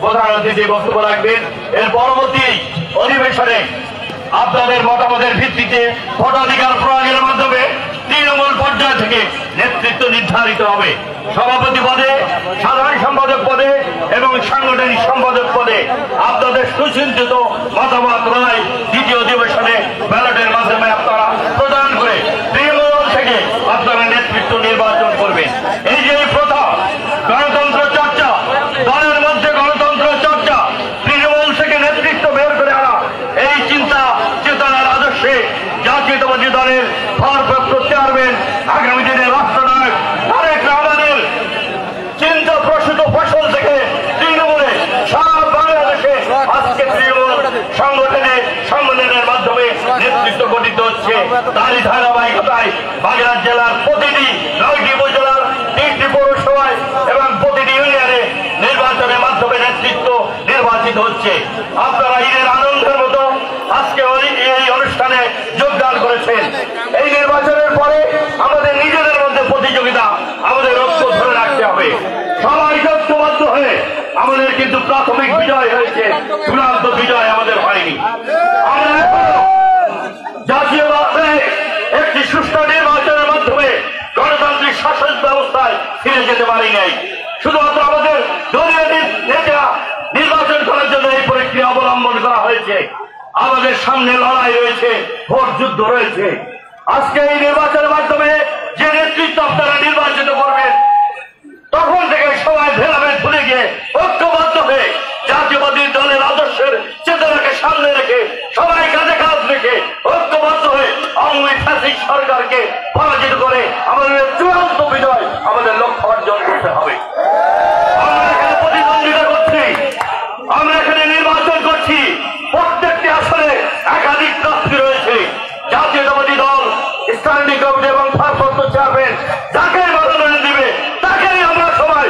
প্রধান অতিথি বক্তব্য রাখবেন। এর পরবর্তী অধিবেশনে আপনাদের মতামতের ভিত্তিতে ভোটাধিকার প্রয়োগের মাধ্যমে তৃণমূল পর্যায় থেকে নেতৃত্ব নির্ধারিত হবে। সভাপতি পদে, সাধারণ সম্পাদক পদে এবং সাংগঠনিক সম্পাদক পদে আপনাদের সুচিন্তিত মতামত রায় দ্বিতীয় অধিবেশনে ব্যালটের মাধ্যমে আপনারা প্রদান করে তৃণমূল থেকে আপনারা নেতৃত্ব নির্বাচন করবেন। এই যে প্রথা গণতন্ত্র চর্চা, দলের মধ্যে গণতন্ত্র চর্চা, তৃণমূল থেকে নেতৃত্ব বের করে আনা, এই চিন্তা চেতনার আদর্শে জাতীয়তাবাদী দলের ভারপ্রাপ্ত চেয়ারম্যান আগামী দিনের রাষ্ট্রনায়ক তারেক রহমানের চিন্তা প্রসূত ফসল থেকে তৃণমূলে সারা বাংলাদেশে আজকে তৃণমূল সংগঠনে সম্মেলনের মাধ্যমে নেতৃত্ব গঠিত হচ্ছে। তারই ধারাবাহিকতায় বাগেরহাট জেলার প্রতিটি 9টি উপজেলার 3টি পৌরসভায় এবং প্রতিটি ইউনিয়নে নির্বাচনের মাধ্যমে নেতৃত্ব নির্বাচিত হচ্ছে। আপনারা ঈদের আনন্দের মতো আজকে এই অনুষ্ঠানে যোগদান করেছেন। এই নির্বাচনের পরে আমাদের নিজেদের মধ্যে প্রতিযোগিতা, আমাদের ঐক্য ধরে রাখতে হবে। সবাই ঐক্যবদ্ধ হয়ে আমাদের কিন্তু প্রাথমিক বিজয় হয়েছে, চূড়ান্ত বিজয় আমাদের হয়নি। আমরা এখনো জাতীয়ভাবে একটি সুষ্ঠু নির্বাচনের মাধ্যমে গণতান্ত্রিক শাসন ব্যবস্থায় ফিরে যেতে পারি নাই। শুধুমাত্র আমাদের দলীয় নেতা নির্বাচন করার জন্য এই প্রক্রিয়া অবলম্বন করা হয়েছে। আমাদের সামনে লড়াই রয়েছে, ভোট যুদ্ধ রয়েছে। আজকে এই নির্বাচনের মাধ্যমে যে নেতৃত্ব আপনারা নির্বাচিত করবেন, তখন থেকে সবাই ভেদাভেদ ভুলে গিয়ে ঐক্যবদ্ধ হয়ে জাতীয়বাদী দলের আদর্শের চেতনাকে সামনে রেখে সবাই কাঁধে কাঁধ রেখে ঐক্যবদ্ধ হয়ে আওয়ামী ফ্যাসিস্ট সরকারকে পরাজিত করে আমাদের চূড়ান্ত বিজয় আমাদের লক্ষ্য অর্জন করতে হবে। আমরা এখানে প্রতিদ্বন্দ্বিতা করছি, আমরা এখানে নির্বাচন করছি। প্রত্যেকটি আসনে একাধিক প্রার্থী রয়েছে। জাতীয়তাবাদী দল, স্ট্যান্ডিং কমিটি এবং ভারপ্রাপ্ত চেয়ারম্যান যাকে মনোনয়ন দিবে তাকেই আমরা সবাই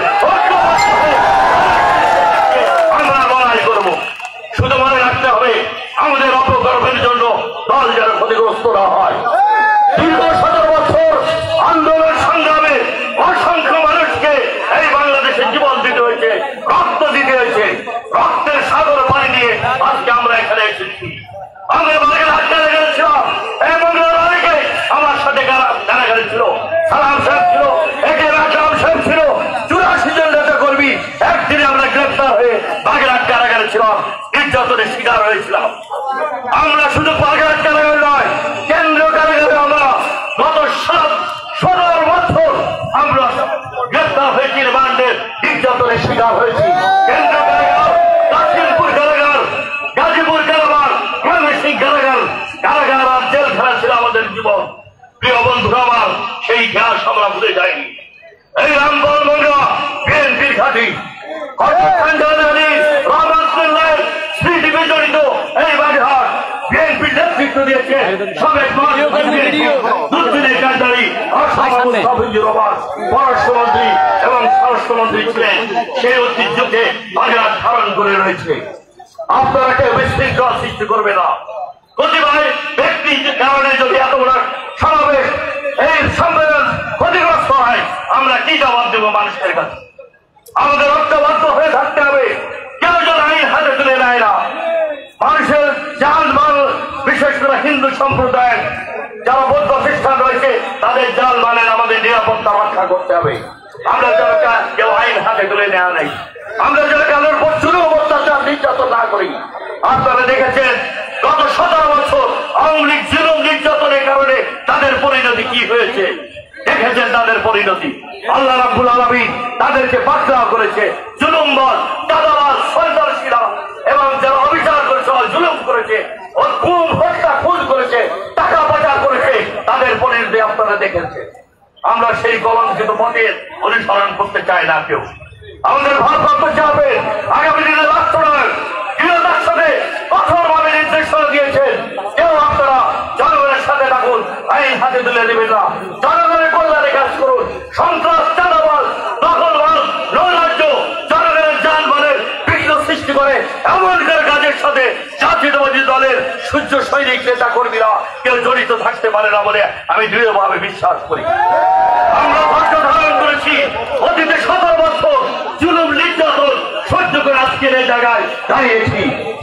আমরা লড়াই করব। শুধু মনে রাখতে হবে আমাদের অপকর্মের জন্য দল যেন ক্ষতিগ্রস্ত না হয়। দীর্ঘ 17 বছর আন্দোলন সংগ্রামে অসংখ্য মানুষকে এই বাংলাদেশে জীবন দিতে হয়েছে, রক্ত দিতে হয়েছে। রক্তের সাগর পানি দিয়ে আজকে আমরা এখানে এসেছি। আমরা বাগেরহাট কারাগারে ছিলাম, এই মঙ্গলার অনেকে আমার সাথে কারাগারে ছিল। সালাম সাহেব ছিল, একে রাকরাম সাহেব ছিল, 84 জন নেতা কর্মী একদিনে আমরা গ্রেপ্তার হয়ে বাগেরহাট কারাগারে ছিলাম, নির্যাতনের শিকার হয়েছিলাম। আমরা শুধু বাগেরহাট কারাগারে নয়, কেন্দ্রীয় কারাগারে আমরা গত 17 বছর আমরা গ্রেপ্তার হয়েছি, রিমান্ডের নির্যাতনের শিকার হয়েছি। কেন্দ্রীয় কারাগার, কাশিমপুর কারাগার, গাজীপুর কারাগার, ময়মনসিংহ কারাগার, কারাগার আর জেলখানা ছিল আমাদের জীবন। প্রিয় বন্ধুরা আমার, সেই ইতিহাস আমরা ভুলে যাইনি। এই রামপাল মংলা বিএনপির ঘাঁটি, স্মৃতি বিজড়িত এই বাগেরহাট বিএনপির নেতৃত্ব দিয়েছে সাবেক পররাষ্ট্রমন্ত্রী এবং স্বরাষ্ট্রমন্ত্রী ছিলেন। সেই ঐতিহ্যকে বাগেরহাট ধারণ করে রয়েছে। আপনারা কেউ বিশৃঙ্খলা সৃষ্টি করবে না। প্রতিভায় ব্যক্তির কারণে যদি এত বড় সমাবেশ, এই সম্মেলন ক্ষতিগ্রস্ত হয়, আমরা কি জবাব দেব মানুষের কাছে? আমাদের ঐক্যবদ্ধ হয়ে থাকতে হবে। কেউ যেন আইন হাতে তুলে নেয় না। মানুষের জানমাল, বিশেষ করে হিন্দু সম্প্রদায়ের যারা বৌদ্ধ খ্রিস্টান রয়েছে, তাদের জানমালের আমাদের নিরাপত্তা রক্ষা করতে হবে। আমরা যেন কেউ আইন হাতে তুলে নেওয়া নাই, আমরা যেন কারোর উপর চুরি অত্যাচার নির্যাতন না করি। আপনারা দেখেছেন গত 17 বছর আওয়ামী লীগ জুলুম নির্যাতনের কারণে তাদের পরিণতি কি হয়েছে, দেখেছেন তাদের পরিণতি। আল্লাহ রাব্বুল আলামিন তাদেরকে পাকড়াও করেছে। জুলুমবাজ, দাদাবাজ, সন্ত্রাসীরা এবং যারা অবিচার করেছে, জুলুম করেছে, খুন হত্যা খুন করেছে, টাকা পাচার করেছে, তাদের পরিণতি আপনারা দেখেছেন। আমরা সেই কলঙ্কিত পথের অনুসরণ করতে চাই না কেউ। আমাদের ভারপ্রাপ্ত চেয়ারম্যান আগামী দিনে রাষ্ট্রনায়ক দৃঢ়তার সাথে কঠোরভাবে নির্দেশনা দিয়েছেন। কেউ আপনারা জনগণের সাথে থাকুন, আইন হাতে তুলে দেবেন না। জনগণের কল্যাণে কাজ করুন। সন্ত্রাস, চাঁদাবাজ, দখলবাজ, নৈরাজ্য, জনগণের জানমালের বিঘ্ন সৃষ্টি করে এমনকার কাজের সাথে জাতীয়তাবাদী দলের সূর্য সৈনিক নেতা কর্মীরা কেউ জড়িত থাকতে পারে না বলে আমি দৃঢ়ভাবে বিশ্বাস করি। আমরা ধৈর্য ধারণ করেছি। অতীতে 17 বছর জুলুম নির্যাতন সহ্য বাধ্য করে আজকের এই জায়গায় দাঁড়িয়েছি।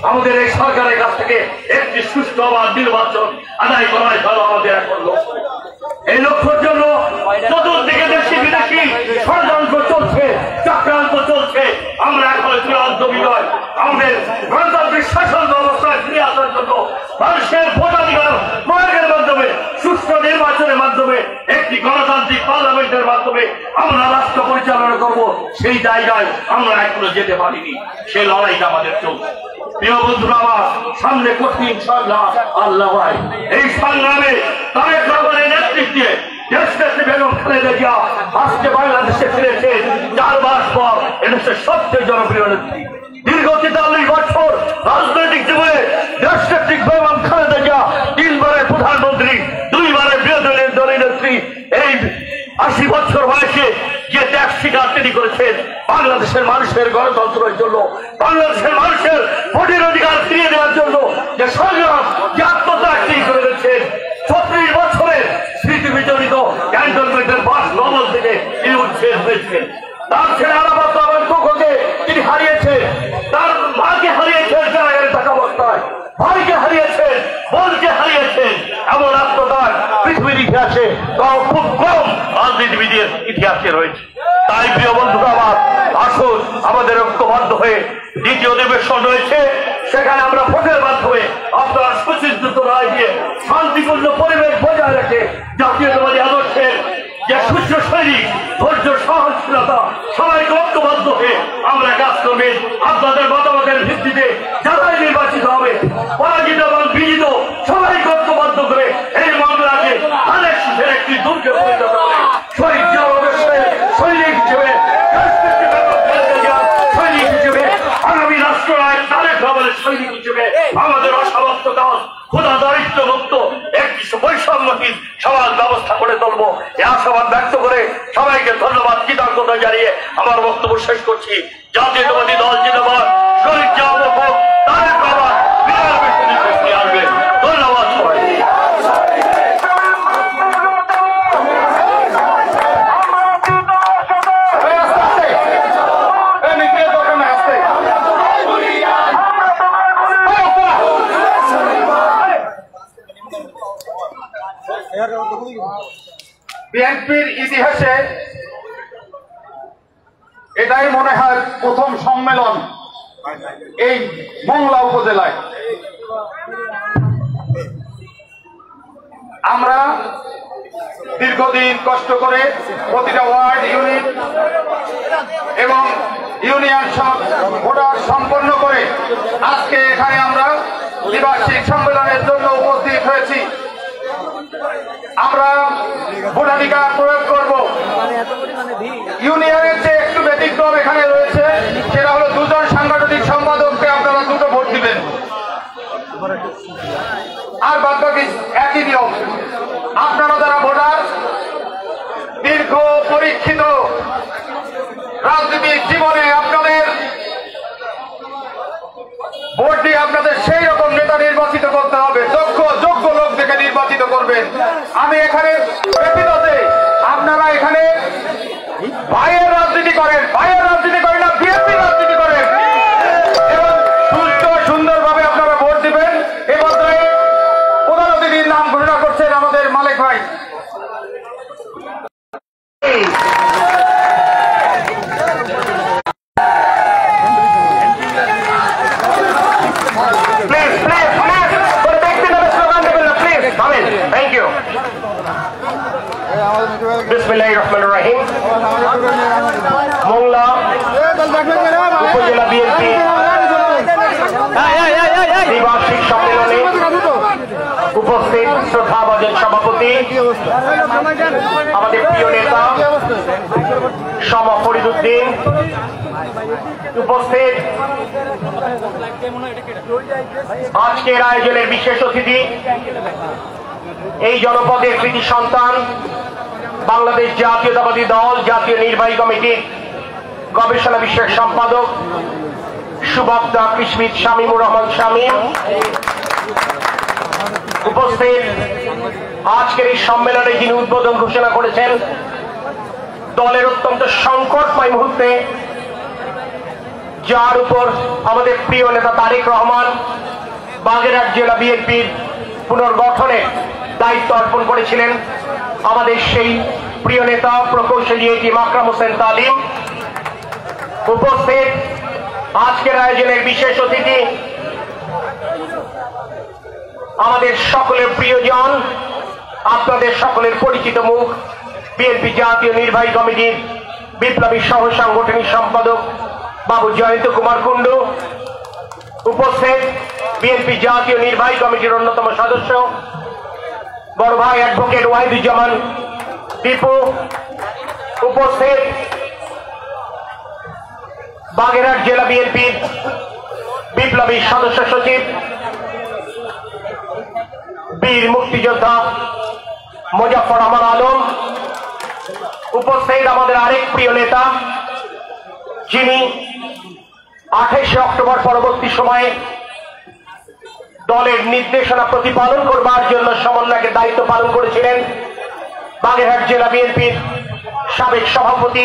আমাদের এই সরকারের কাছ থেকে একটি সুষ্ঠু নির্বাচন আদায় করাই হলো আমাদের এখন লক্ষ্য। এই লক্ষ্যের জন্য চতুর্দিকে দেশি বিদেশি ষড়যন্ত্র চলছে, চক্রান্ত চলছে। আমরা এখন চূড়ান্ত বিজয় আমাদের গণতান্ত্রিক শাসন ব্যবস্থায় ফিরে আসার জন্য মানুষের ভোটাধিকার প্রয়োগের মাধ্যমে, সুষ্ঠু নির্বাচনের মাধ্যমে, একটি গণতান্ত্রিক পার্লামেন্টের মাধ্যমে আমরা রাষ্ট্র পরিচালনা করব। সেই জায়গায় আমরা এখনো যেতে পারিনি। সেই লড়াইটা আমাদের চলছে। প্রিয় বন্ধুরা আমার, সামনে কঠিন সংগ্রাম। আল্লাহ ভাই, এই সংগ্রামে তারেক রহমানের নেতৃত্বে দেশনেত্রী বেগম খালেদা জিয়া আজকে বাংলাদেশে ফিরেছে 4 মাস পর। এদেশের সবচেয়ে জনপ্রিয় নেত্রী। দীর্ঘ 43 বছর রাজনৈতিক জীবনে দেশনেত্রী বেগম খালেদা জিয়া 3 বারের প্রধানমন্ত্রী, 2 বারের বিরোধী দলীয় নেত্রী। এই 80 বছর বয়সে যে ত্যাগ স্বীকার তিনি করেছেন বাংলাদেশের মানুষের গণতন্ত্রের জন্য, বাংলাদেশের মানুষের ভোটের অধিকার ফিরিয়ে দেওয়ার জন্য যে সংগ্রাম, যে আত্মত্যাগ তিনি করে গেছেন। 36 বছরের স্মৃতি বিজড়িত ক্যান্টনমেন্টের বাসভবন থেকে তিনি উচ্ছেদ হয়েছেন। তার ছেলে আরাফাত রহমান কোকোকে তিনি হারিয়েছেন, তার মাকে হারিয়েছেন কারাগারে থাকা অবস্থায়, ভাইকে হারিয়েছেন, বোনকে হারিয়েছেন। এমন আত্মত্যাগ পৃথিবীর ইতিহাসে খুব কম রাজনীতিবিদের ইতিহাসে রয়েছে। তাই প্রিয় বন্ধুরা আমার, আসুন আমাদের ঐক্যবদ্ধ হয়ে দ্বিতীয় অধিবেশন রয়েছে, সেখানে আমরা ভোটের মাধ্যমে আপনারা সুচিন্তিত রায় দিয়ে শান্তিপূর্ণ পরিবেশ বজায় রেখে জাতীয়তাবাদী আদর্শের যে সূর্য সৈনিক, ধৈর্য, সহনশীলতা, সবাইকে ঐক্যবদ্ধ হয়ে আমরা কাজ করবেন। আপনাদের মতামতের ভিত্তিতে যারাই নির্বাচিত হবে, পরাজিত এবং বিজিত, সবাইকে ঐক্যবদ্ধ করে এই মামলাকে অনেক সুখের একটি দুর্গে পরিণত করে শহীদ জনগণের সৈনিক হিসেবে, সৈনিক হিসেবে, আগামী রাষ্ট্রনায়ক তারেক রহমানের সৈনিক হিসেবে আমাদের অসমাপ্ত কাজ ক্ষুধা দারিদ্র মুক্ত একটি বৈষম্যহীন সমাজ ব্যবস্থা করে তুলবো। এই আশাবাদ ব্যক্ত করে সবাইকে ধন্যবাদ, কৃতজ্ঞতা জানিয়ে আমার বক্তব্য শেষ করছি। জাতীয়তাবাদী দল জিন্দাবাদ, শহীদ জিয়াউর তারেক রহমান বিজয় বেশি আসবে। ধন্যবাদ সবাই। বিএনপির ইতিহাসে এটাই মনে হয় প্রথম সম্মেলন এই মংলা উপজেলায়। আমরা দীর্ঘদিন কষ্ট করে প্রতিটা ওয়ার্ড, ইউনিট এবং ইউনিয়ন ভোটার সম্পন্ন করে আজকে এখানে আমরা দ্বিবার্ষিক সম্মেলনের জন্য উপস্থিত হয়েছি। আমরা ভোটাধিকার প্রয়োগ করব। ইউনিয়নের যে একটু ব্যতিক্রম এখানে রয়েছে, সেটা হলো 2 জন সাংগঠনিক সম্পাদককে আপনারা 2টো ভোট দিবেন, আর বাদ বাকি একই নিয়ম। আপনারা যারা ভোটার, দীর্ঘ পরীক্ষিত রাজনৈতিক জীবনে আপনাদের ভোট দিয়ে আপনাদের সেই রকম নেতা নির্বাচিত করতে হবে, যোগ্য লোক দেখে নির্বাচিত করবেন। আমি এখানে ব্যতীত যে আপনারা এখানে ভাইয়ের রাজনীতি করেন, না বিএনপি রাজনীতি করেন, এবং সুস্থ সুন্দরভাবে আপনারা ভোট দিবেন। এ পর্যায়ে প্রধান অতিথির নাম ঘোষণা করছেন আমাদের মালিক ভাই। বিসমিল্লাহিররহমানিররহিম। মোংলা উপজেলা বিএনপি দ্বিবার্ষিক সম্মেলনে উপস্থিত শ্রদ্ধাভাজন সভাপতি, আমাদের প্রিয় নেতা শামা ফরিদউদ্দিন, উপস্থিত আজকের আয়োজনের বিশেষ অতিথি, এই জনপদের কৃতি সন্তান, বাংলাদেশ জাতীয়তাবাদী দল জাতীয় নির্বাহী কমিটির গবেষণা বিষয়ক সম্পাদক সুবক্তা কৃষিবিদ শামীমুর রহমান শামীম, উপস্থিত আজকের এই সম্মেলনে যিনি উদ্বোধন ঘোষণা করেছেন, দলের অত্যন্ত সংকটময় মুহূর্তে যার উপর আমাদের প্রিয় নেতা তারেক রহমান বাগেরহাট জেলা বিএনপির পুনর্গঠনে দায়িত্ব অর্পণ করেছিলেন। আমাদের সেই প্রিয় নেতা প্রকৌশলী এটিএম আকরাম হোসেন তালিম উপস্থিত। আজকের আয়োজনের বিশেষ অতিথি আমাদের সকলের প্রিয়জন, আপনাদের সকলের পরিচিত মুখ, বিএনপি জাতীয় নির্বাহী কমিটির বিপ্লবী সহ সাংগঠনিক সম্পাদক বাবু জয়ন্ত কুমার কুণ্ডু উপস্থিত। বিএনপি জাতীয় নির্বাহী কমিটির অন্যতম সদস্য বড় ভাই অ্যাডভোকেট ওয়াহিদুজ্জামান টিপু উপস্থিত। বাগেরহাট জেলা বিএনপির বিপ্লবী সদস্য সচিব বীর মুক্তিযোদ্ধা মোজাফফর আহমদ আলম উপস্থিত। আমাদের আরেক প্রিয় নেতা, যিনি 28 অক্টোবর পরবর্তী সময়ে দলের নির্দেশনা প্রতিপালন করবার জন্য সমন্বয়কের দায়িত্ব পালন করেছিলেন, বাগেরহাট জেলা বিএনপির সাবেক সভাপতি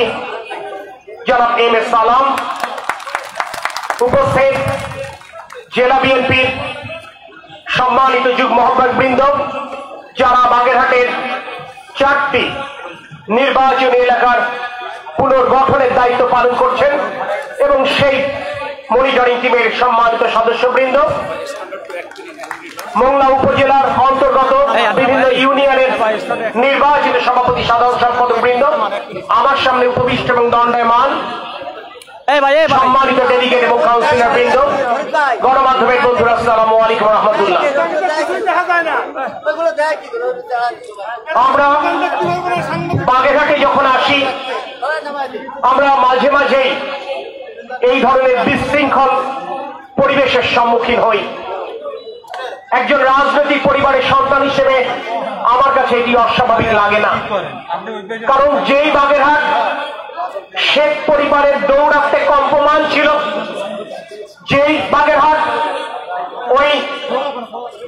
জনাব এম এ সালাম উপস্থিত। জেলা বিএনপির সম্মানিত যুগ্ম আহ্বায়ক বৃন্দ, যারা বাগেরহাটের 4টি নির্বাচনী এলাকার পুনর্গঠনের দায়িত্ব পালন করছেন, এবং সেই মনিটরিং টিমের সম্মানিত সদস্যবৃন্দ, মোংলা উপজেলার অন্তর্গত বিভিন্ন ইউনিয়নের নির্বাচিত সভাপতি সাধারণ সম্পাদক বৃন্দ, আমার সামনে উপবিষ্ট এবং দণ্ডায়মান সম্মানিত ডেলিগেট এবং কাউন্সিলর বৃন্দ, গণমাধ্যমের বন্ধুরা, আসসালামু আলাইকুম রহমতুল্লাহ। আমরা বাগেরহাটে যখন আসি, আমরা মাঝে মাঝেই এই ধরনের বিশৃঙ্খল পরিবেশের সম্মুখীন হই। একজন রাজনৈতিক পরিবারের সন্তান হিসেবে আমার কাছে এটি অস্বাভাবিক লাগে না, কারণ যেই বাগেরহাট শেখ পরিবারের দৌরাত্মে কম্পমান ছিল, যেই বাগেরহাট ওই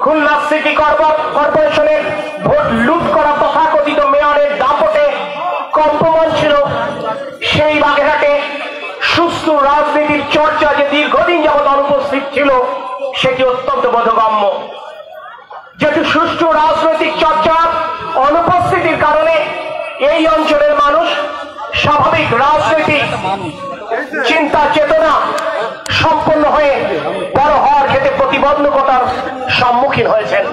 খুলনা সিটি কর্পোরেশনের ভোট লুট করা তথাকথিত মেয়রের দাপটে কম্পমান ছিল, সেই বাগেরহাটে সুস্থ রাজনীতির চর্চা যে দীর্ঘদিন যাবৎ অনুপস্থিত ছিল, সেটি অত্যন্ত বোধগম্য। যেহেতু সুষ্ঠু রাজনৈতিক চর্চা অনুপস্থিতির কারণে এই অঞ্চলের মানুষ স্বাভাবিক রাজনৈতিক চিন্তা চেতনা সম্পন্ন হয়ে বড় হওয়ার ক্ষেত্রে প্রতিবন্ধকতার সম্মুখীন হয়েছেন।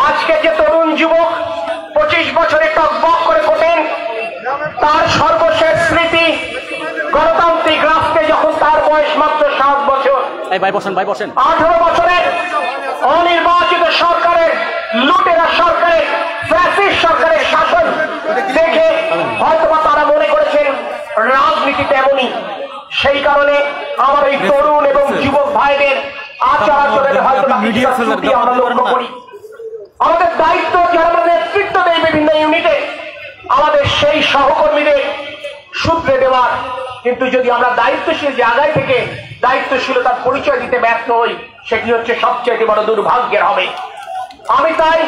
আজকে যে তরুণ যুবক 25 বছরে টকবক করে ফোটেন, তার সর্বশেষ স্মৃতি গণতান্ত্রিক রাষ্ট্রে যখন তার বয়স মাত্র 7 বছর। 18 বছরের অনির্বাচিত সরকারের, লুটেরা সরকারের, ফ্যাসিস্ট সরকারের শাসন দেখে হয়তোবা তারা মনে করেছেন রাজনীতিতে এমনই। সেই কারণে আমার এই তরুণ এবং যুবক ভাইদের আচার আচরণের হয়তো আমরা লক্ষ্য করি। আমাদের দায়িত্ব, যারা আমরা নেতৃত্ব দেয় বিভিন্ন ইউনিটে, আমাদের সেই সহকর্মীদের সূত্রে দেওয়ার। কিন্তু যদি আমরা দায়িত্বশীল জায়গায় থেকে দায়িত্বশীলতার পরিচয় দিতে ব্যর্থ হই, সেটি হচ্ছে সবচেয়ে বড় দুর্ভাগ্যের হবে। আমি তাই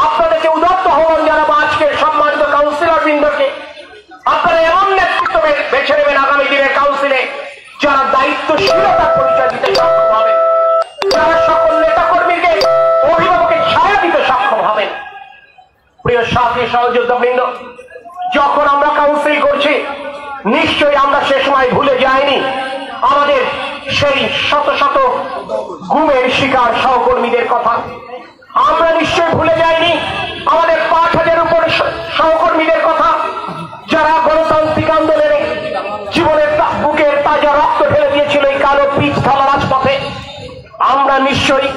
আপনাদেরকে উদাত্ত আহ্বান জানাবো, আজকে সম্মানিত কাউন্সিলর বৃন্দকে, আপনারা এমন নেতৃত্ব বেছে নেবেন আগামী দিনের কাউন্সিলে, যারা দায়িত্বশীলতার পরিচয় দিতে সক্ষম হবেন, যারা সকল নেতা কর্মীকে অভিভাবকের ছায়া দিতে সক্ষম হবেন। প্রিয় সাথী সহযোদ্ধা বৃন্দ, যখন আমরা কাউন্সিল করছি, নিশ্চয়ই আমরা সে সময় ভুলে যাইনি আমাদের সেই শত শত গুমের শিকার সহকর্মীদের কথা। আমরা নিশ্চয়ই ভুলে যাইনি আমাদের 5,000 উপর সহকর্মীদের কথা, যারা গণতান্ত্রিক আন্দোলনে জীবনের বুকের তাজা রক্ত ঢেলে দিয়েছিল এই কালো পিচ ঢালা রাজপথে। আমরা নিশ্চয়ই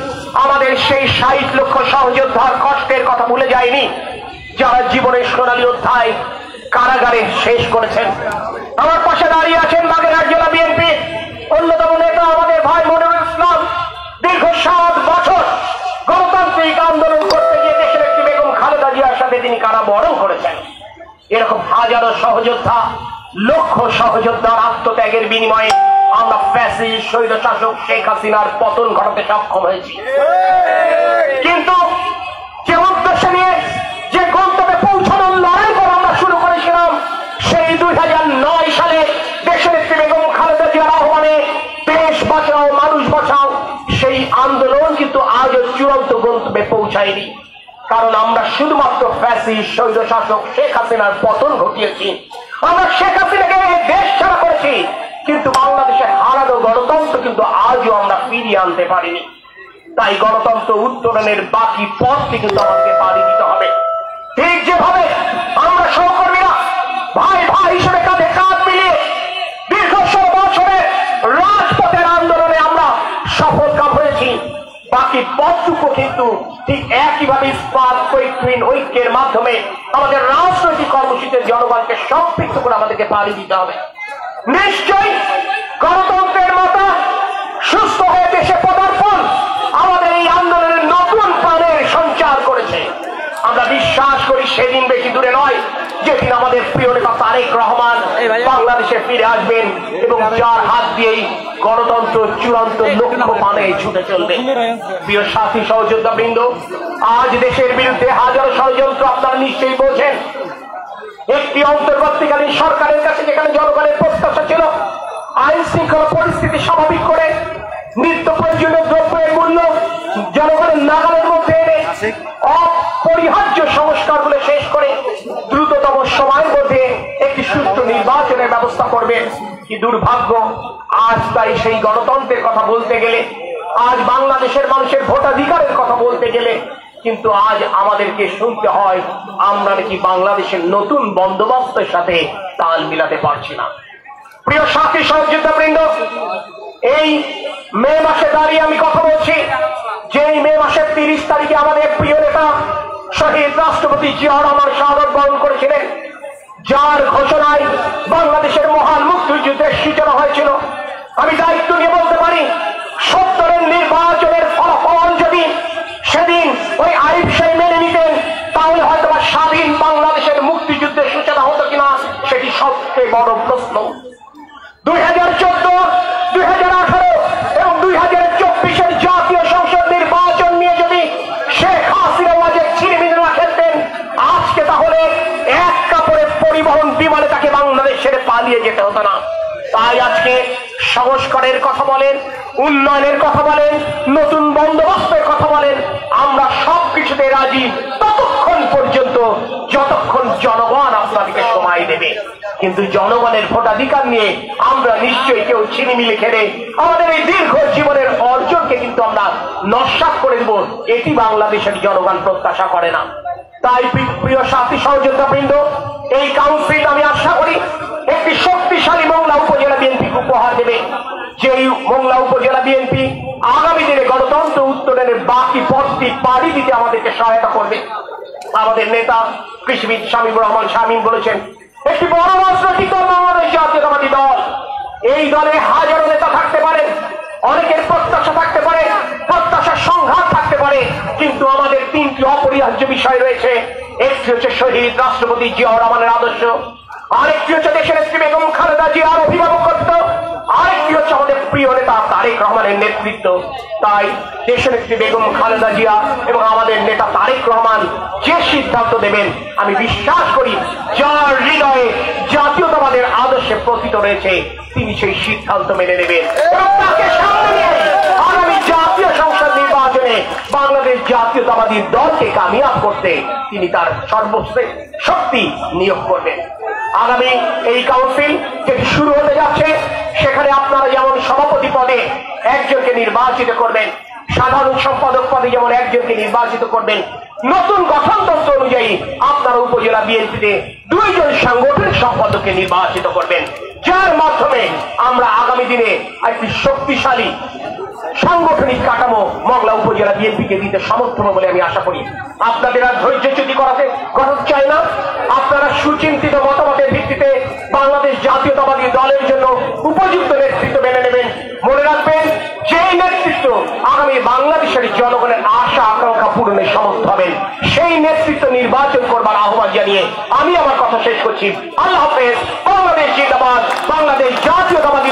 আমাদের সেই 60 লক্ষ সহযোদ্ধার কষ্টের কথা ভুলে যাইনি, যারা জীবনের সোনালী অধ্যায় কারাগারে শেষ করেছেন। আমার পাশে দাঁড়িয়ে আছেন বাগেরহাট জেলা বিএনপি অন্যতম নেতা আমাদের ভাই মনিরুল ইসলাম। দীর্ঘ 7 বছর গণতান্ত্রিক আন্দোলন করতে গিয়ে দেশের একটি বেগম খালেদা জিয়ার সাথে তিনি কারাবরণ করেছেন। এরকম হাজারো সহযোদ্ধা, লক্ষ সহযোদ্ধার আত্মত্যাগের বিনিময়ে আমরা ফ্যাসিস্ট স্বৈরশাসক শেখ হাসিনার পতন ঘটাতে সক্ষম হয়েছি। কিন্তু যে উদ্দেশ্য নিয়ে, যে গন্তব্যে পৌঁছানোর লড়াই করে আমরা শুরু করেছিলাম, সেই 2009 সালে দেশের একটি বেগম খালেদা জিয়ার আহ্বানে পৌঁছায়নি, কারণ আমরা শুধুমাত্র ফ্যাসিস্ট স্বৈরশাসক শেখ হাসিনার পতন ঘটিয়েছি। আমরা শেখ হাসিনাকে দেশ ছাড়া করেছি, কিন্তু বাংলাদেশের হারানো গণতন্ত্র কিন্তু আজও আমরা ফিরিয়ে আনতে পারিনি। তাই গণতন্ত্র উত্তরণের বাকি পথটি কিন্তু আমাদেরকে পাড়ি দিতে হবে। ঠিক যেভাবে আমরা সহকর্মীরা ভাই ভাই হিসেবে কাঁধে কাঁধ মিলিয়ে দীর্ঘ ১৬ বছরের রাজপথের আন্দোলনে আমরা সফল কাম হয়েছি, বাকি পথটুকু কিন্তু ঠিক একইভাবে ইস্পাত ঐক্যের মাধ্যমে আমাদের রাজনৈতিক কর্মসূচিতে জনগণকে সম্পৃক্ত করে আমাদেরকে পাড়ি দিতে হবে। নিশ্চয়ই গণতন্ত্রের মাতা সুস্থ হয়ে দেশে পদার্পণ আমাদের এই আন্দোলনের নতুন প্রাণের সঞ্চার করেছে। আমরা বিশ্বাস করি সেদিন বেশি দূরে নয় যেদিন আমাদের প্রিয় নেতা তারেক রহমান বাংলাদেশে ফিরে আসবেন এবং যার হাত দিয়েই গণতন্ত্র চূড়ান্ত লক্ষ্য মানে ছুটে চলবে। প্রিয় সাথী সহযোদ্ধা বৃন্দ, আজ দেশের বিরুদ্ধে হাজারো ষড়যন্ত্র আপনারা নিশ্চয়ই বোঝেন। একটি অন্তর্বর্তীকালীন সরকারের কাছে যেখানে জনগণের প্রত্যাশা ছিল আইন শৃঙ্খলা পরিস্থিতি স্বাভাবিক করে নিত্য প্রয়োজনীয় দ্রব্যের মূল্য জনগণের নাগালের মধ্যে এনে অপরিহার্য সংস্কারগুলো শেষ করে দ্রুততম সময়ের মধ্যে একটি সুষ্ঠু নির্বাচনের ব্যবস্থা করবে। কি দুর্ভাগ্য, আজ তাই সেই গণতন্ত্রের কথা বলতে গেলে, আজ বাংলাদেশের মানুষের ভোটাধিকারের কথা বলতে গেলে কিন্তু আজ আমাদেরকে শুনতে হয় আমরা নাকি বাংলাদেশের নতুন বন্দোবস্তের সাথে তাল মিলাতে পারছি না। প্রিয় সাথী সহযোদ্ধা বৃন্দ, এই মে মাসে দাঁড়িয়ে আমি কথা বলছি, যেই মে মাসের 30 তারিখে আমাদের প্রিয় নেতা শহীদ রাষ্ট্রপতি জিয়া রহমান শাহাদত বরণ করেছিলেন, যার ঘোষণায় বাংলাদেশের মহান মুক্তিযুদ্ধের সূচনা হয়েছিল। আমি দায়িত্ব নিয়ে বলতে পারি 70-এর নির্বাচনের ফলাফল যদি সেদিন ওই আইব সাহেব মেনে নিতেন তাহলে হয়তো স্বাধীন বাংলাদেশের মুক্তিযুদ্ধের সূচনা হতো কিনা সেটি সবচেয়ে বড় প্রশ্ন। 2014, 2018 এবং 2024-এর জাতীয় সংসদ নির্বাচন নিয়ে যদি শেখ হাসিনা ওয়াজেদ ছিনিমিনি খেলতেন আজকে তাহলে এক কাপড়ে পরিবহন বিমানে তাকে বাংলাদেশ ছেড়ে পালিয়ে যেতে হতো না। তাই আজকে সংস্কারের কথা বলেন, উন্নয়নের কথা বলেন, নতুন বন্দোবস্তের কথা বলেন, আমরা সবকিছুতে রাজি ততক্ষণ পর্যন্ত যতক্ষণ জনগণ আপনাদেরকে সময় দেবে। কিন্তু জনগণের ভোটাধিকার নিয়ে আমরা নিশ্চয়ই কেউ ছিনিমিনি খেলে আমাদের এই দীর্ঘ জীবনের অর্জনকে কিন্তু আমরা নস্যাৎ করে দেব, এটি বাংলাদেশের জনগণ প্রত্যাশা করে না। তাই প্রিয় সাথী সহযোদ্ধা বৃন্দ, এই কাউন্সিল আমি আশা করি একটি শক্তিশালী মোংলা উপজেলা বিএনপিকে উপহার দেবে, যেই মোংলা উপজেলা বিএনপি আগামী দিনে গণতন্ত্র উত্তরণের বাকি পথটি পাড়ি দিতে আমাদেরকে সহায়তা করবে। আমাদের নেতা কৃষিবিদ শামীম রহমান শামীম বলেছেন, একটি বড় রাজনৈতিক দল বাংলাদেশ জাতীয়তাবাদী দল, এই দলে হাজারো নেতা থাকতে পারে, অনেকের প্রত্যাশা থাকতে পারে, প্রত্যাশার সংঘাত থাকতে পারে, কিন্তু আমাদের 3টি অপরিহার্য বিষয় রয়েছে। একটি হচ্ছে শহীদ রাষ্ট্রপতি জিয়া রহমানের আদর্শ, আরেকটি হচ্ছে দেশের নেত্রী বেগম খালেদা জিয়ার অভিভাবকত্ব, আরেকটি হচ্ছে আমাদের প্রিয় নেতা তারেক রহমানের নেতৃত্ব। তাই দেশের নেত্রী বেগম খালেদা জিয়া এবং আমাদের নেতা তারেক রহমান যে সিদ্ধান্ত দেবেন আমি বিশ্বাস করি যার হৃদয়ে জাতীয়তাবাদের আদর্শে প্রথিত রয়েছে তিনি সেই সিদ্ধান্ত মেনে নেবেন এবং তাকে সামনে নিয়ে আগামী জাতীয় সংসদ নির্বাচনে বাংলাদেশ জাতীয়তাবাদী দলকে কামিয়াব করতে তিনি তার সর্বশ্রেষ্ঠ শক্তি নিয়োগ করবেন। আগামী এই কাউন্সিল যেটি শুরু হতে যাচ্ছে সেখানে আপনারা যেমন সভাপতি পদে একজনকে নির্বাচিত করবেন, সাধারণ সম্পাদক পদে যেমন একজনকে নির্বাচিত করবেন, নতুন গঠনতন্ত্র অনুযায়ী আপনারা উপজেলা বিএনপিতে 2 জন সাংগঠনিক সম্পাদককে নির্বাচিত করবেন, যার মাধ্যমে আমরা আগামী দিনে একটি শক্তিশালী সাংগঠনিক কাঠামো মংলা উপজেলা বিএনপিকে দিতে সমর্থন বলে আমি আশা করি। আপনাদের আর ধৈর্যচ্যুতি করাতে চাই না, আপনারা সুচিন্তিত মতামতের ভিত্তিতে বাংলাদেশ জাতীয়তাবাদী দলের জন্য উপযুক্ত নেতৃত্ব মেনে নেবেন। মনে রাখবেন যেই নেতৃত্ব আগামী বাংলাদেশের জনগণের আশা আকাঙ্ক্ষা পূরণে সমর্থ হবেন সেই নেতৃত্ব নির্বাচন করবার আহ্বান জানিয়ে আমি আমার কথা শেষ করছি। আল্লাহ হাফেজ। বাংলাদেশ জিন্দাবাদ, বাংলাদেশ জাতীয়তাবাদী